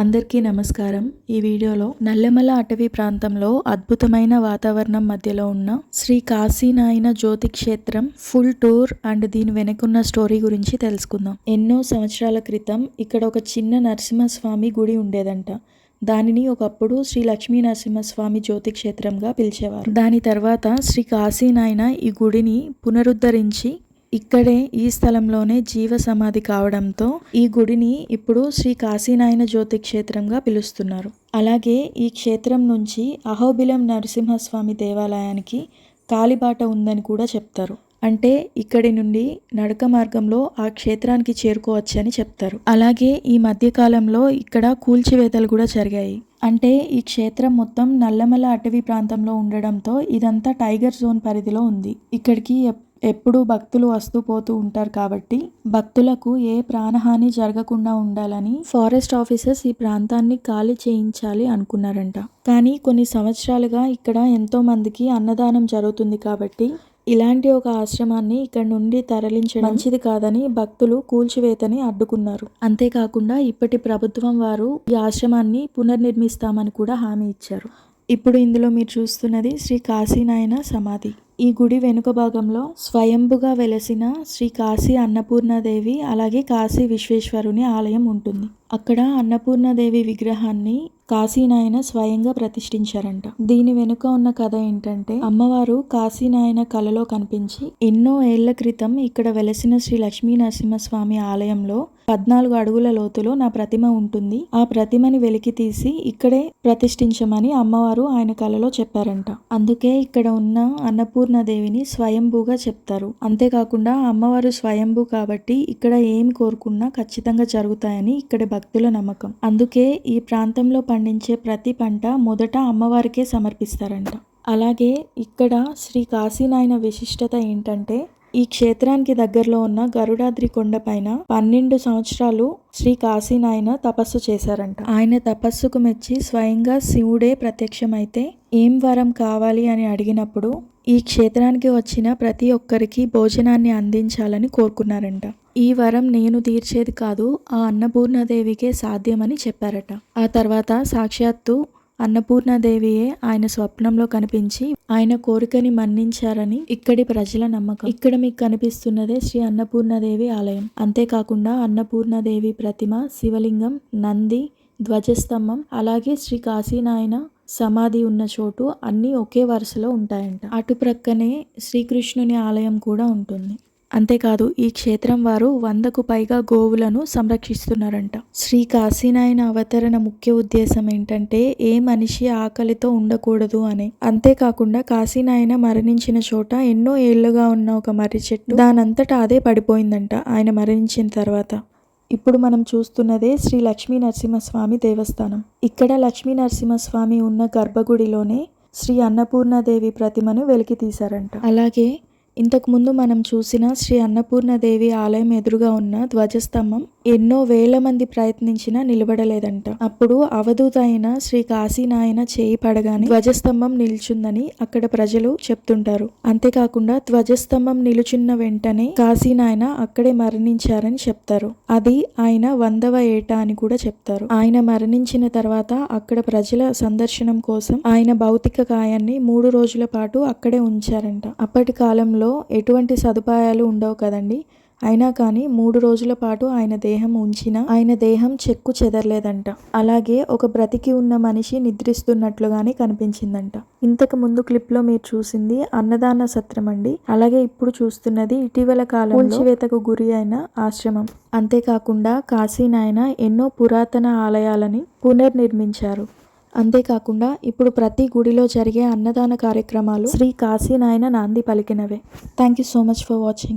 అందరికీ నమస్కారం. ఈ వీడియోలో నల్లమల అటవీ ప్రాంతంలో అద్భుతమైన వాతావరణం మధ్యలో ఉన్న శ్రీ కాశీనాయన జ్యోతి క్షేత్రం ఫుల్ టూర్ అండ్ దీని వెనుకున్న స్టోరీ గురించి తెలుసుకుందాం. ఎన్నో సంవత్సరాల క్రితం ఇక్కడ ఒక చిన్న నరసింహస్వామి గుడి ఉండేదంట. దానిని ఒకప్పుడు శ్రీ లక్ష్మీ నరసింహస్వామి జ్యోతి క్షేత్రంగా పిలిచేవారు. దాని తర్వాత శ్రీ కాశీనాయన ఈ గుడిని పునరుద్ధరించి ఇక్కడే ఈ స్థలంలోనే జీవ సమాధి కావడంతో ఈ గుడిని ఇప్పుడు శ్రీ కాశీనాయన జ్యోతి క్షేత్రంగా పిలుస్తున్నారు. అలాగే ఈ క్షేత్రం నుంచి అహోబిలం నరసింహస్వామి దేవాలయానికి కాలిబాట ఉందని కూడా చెప్తారు. అంటే ఇక్కడి నుండి నడక మార్గంలో ఆ క్షేత్రానికి చేరుకోవచ్చని చెప్తారు. అలాగే ఈ మధ్యకాలంలో ఇక్కడ కూల్చివేతలు కూడా జరిగాయి. అంటే ఈ క్షేత్రం మొత్తం నల్లమల అటవీ ప్రాంతంలో ఉండడంతో ఇదంతా టైగర్ జోన్ పరిధిలో ఉంది. ఇక్కడికి ఎప్పుడూ భక్తులు వస్తూ పోతూ ఉంటారు కాబట్టి భక్తులకు ఏ ప్రాణహాని జరగకుండా ఉండాలని ఫారెస్ట్ ఆఫీసర్స్ ఈ ప్రాంతాన్ని ఖాళీ చేయించాలి అనుకున్నారంట. కానీ కొన్ని సంవత్సరాలుగా ఇక్కడ ఎంతో మందికి అన్నదానం జరుగుతుంది కాబట్టి ఇలాంటి ఒక ఆశ్రమాన్ని ఇక్కడ నుండి తరలించడం మంచిది కాదని భక్తులు కూల్చివేతని అడ్డుకున్నారు. అంతేకాకుండా ఇప్పటి ప్రభుత్వం వారు ఈ ఆశ్రమాన్ని పునర్నిర్మిస్తామని కూడా హామీ ఇచ్చారు. ఇప్పుడు ఇందులో మీరు చూస్తున్నది శ్రీ కాశీనాయన సమాధి. ఈ గుడి వెనుక భాగంలో స్వయంభుగా వెలసిన శ్రీ కాశీ అన్నపూర్ణాదేవి అలాగే కాశీ విశ్వేశ్వరుని ఆలయం ఉంటుంది. అక్కడ అన్నపూర్ణాదేవి విగ్రహాన్ని కాశీనాయన స్వయంగా ప్రతిష్ఠించారంట. దీని వెనుక ఉన్న కథ ఏంటంటే అమ్మవారు కాశీనాయన కలలో కనిపించి ఎన్నో ఏళ్ల క్రితం ఇక్కడ వెలసిన శ్రీ లక్ష్మీ నరసింహస్వామి ఆలయంలో 14 అడుగుల లోతులో నా ప్రతిమ ఉంటుంది, ఆ ప్రతిమని వెలికి తీసి ఇక్కడే ప్రతిష్ఠించమని అమ్మవారు ఆయన కలలో చెప్పారంట. అందుకే ఇక్కడ ఉన్న అన్నపూర్ణాదేవిని స్వయంభూగా చెప్తారు. అంతేకాకుండా అమ్మవారు స్వయంభూ కాబట్టి ఇక్కడ ఏమి కోరుకున్నా ఖచ్చితంగా జరుగుతాయని ఇక్కడి భక్తుల నమ్మకం. అందుకే ఈ ప్రాంతంలో పండించే ప్రతి పంట మొదట అమ్మవారికే సమర్పిస్తారంట. అలాగే ఇక్కడ శ్రీ కాశీనాయన విశిష్టత ఏంటంటే ఈ క్షేత్రానికి దగ్గరలో ఉన్న గరుడాద్రి కొండ పైన 12 సంవత్సరాలు శ్రీ కాశీనాయన తపస్సు చేశారంట. ఆయన తపస్సుకు మెచ్చి స్వయంగా శివుడే ప్రత్యక్షమైతే ఏం వరం కావాలి అని అడిగినప్పుడు ఈ క్షేత్రానికి వచ్చిన ప్రతి ఒక్కరికి భోజనాన్ని అందించాలని కోరుకున్నారంట. ఈ వరం నేను తీర్చేది కాదు, ఆ అన్నపూర్ణాదేవికే సాధ్యమని చెప్పారట. ఆ తర్వాత సాక్షాత్తు అన్నపూర్ణాదేవియే ఆయన స్వప్నంలో కనిపించి ఆయన కోరికని మన్నించారని ఇక్కడి ప్రజల నమ్మకం. ఇక్కడ మీకు కనిపిస్తున్నదే శ్రీ అన్నపూర్ణాదేవి ఆలయం. అంతేకాకుండా అన్నపూర్ణాదేవి ప్రతిమ, శివలింగం, నంది, ధ్వజస్తంభం అలాగే శ్రీ కాశీనాయన సమాధి ఉన్న చోటు అన్నీ ఒకే వరుసలో ఉంటాయంట. అటుప్రక్కనే శ్రీకృష్ణుని ఆలయం కూడా ఉంటుంది. అంతేకాదు ఈ క్షేత్రం వారు 100కు పైగా గోవులను సంరక్షిస్తున్నారంట. శ్రీ కాశీనాయన అవతరణ ముఖ్య ఉద్దేశం ఏంటంటే ఏ మనిషి ఆకలితో ఉండకూడదు అని. అంతేకాకుండా కాశీనాయన మరణించిన చోట ఎన్నో ఏళ్లుగా ఉన్న ఒక మర్రి చెట్టు దానంతటా అదే పడిపోయిందంట ఆయన మరణించిన తర్వాత. ఇప్పుడు మనం చూస్తున్నదే శ్రీ లక్ష్మీ నరసింహస్వామి దేవస్థానం. ఇక్కడ లక్ష్మీ నరసింహస్వామి ఉన్న గర్భగుడిలోనే శ్రీ అన్నపూర్ణాదేవి ప్రతిమను వెలికి తీశారంట. అలాగే ఇంతకు ముందు మనం చూసిన శ్రీ అన్నపూర్ణాదేవి ఆలయం ఎదురుగా ఉన్న ధ్వజస్తంభం ఎన్నో వేల మంది ప్రయత్నించినా నిలబడలేదంట. అప్పుడు అవధూత అయిన శ్రీ కాశీనాయన చేయి పడగానే ధ్వజస్తంభం నిల్చుందని అక్కడ ప్రజలు చెప్తుంటారు. అంతేకాకుండా ధ్వజస్తంభం నిలుచున్న వెంటనే కాశీనాయన అక్కడే మరణించారని చెప్తారు. అది ఆయన 100వ ఏట అని కూడా చెప్తారు. ఆయన మరణించిన తర్వాత అక్కడ ప్రజల సందర్శనం కోసం ఆయన భౌతిక కాయాన్ని 3 రోజుల పాటు అక్కడే ఉంచారంట. అప్పటి కాలంలో ఎటువంటి సదుపాయాలు ఉండవు కదండి. అయినా కానీ 3 రోజుల పాటు ఆయన దేహం ఉంచినా ఆయన దేహం చెక్కు చెదరలేదంట. అలాగే ఒక బ్రతికి ఉన్న మనిషి నిద్రిస్తున్నట్లుగానే కనిపించిందంట. ఇంతకు ముందు క్లిప్ లో మీరు చూసింది అన్నదాన సత్రం అండి. అలాగే ఇప్పుడు చూస్తున్నది ఇటీవల కాలంలో కూల్చివేతకు గురి అయిన ఆశ్రమం. అంతేకాకుండా కాశీనాయన ఎన్నో పురాతన ఆలయాలని పునర్నిర్మించారు. అంతేకాకుండా ఇప్పుడు ప్రతి గుడిలో జరిగే అన్నదాన కార్యక్రమాలు శ్రీ కాశీనాయన నాంది పలికినవే. Thank you so much for watching.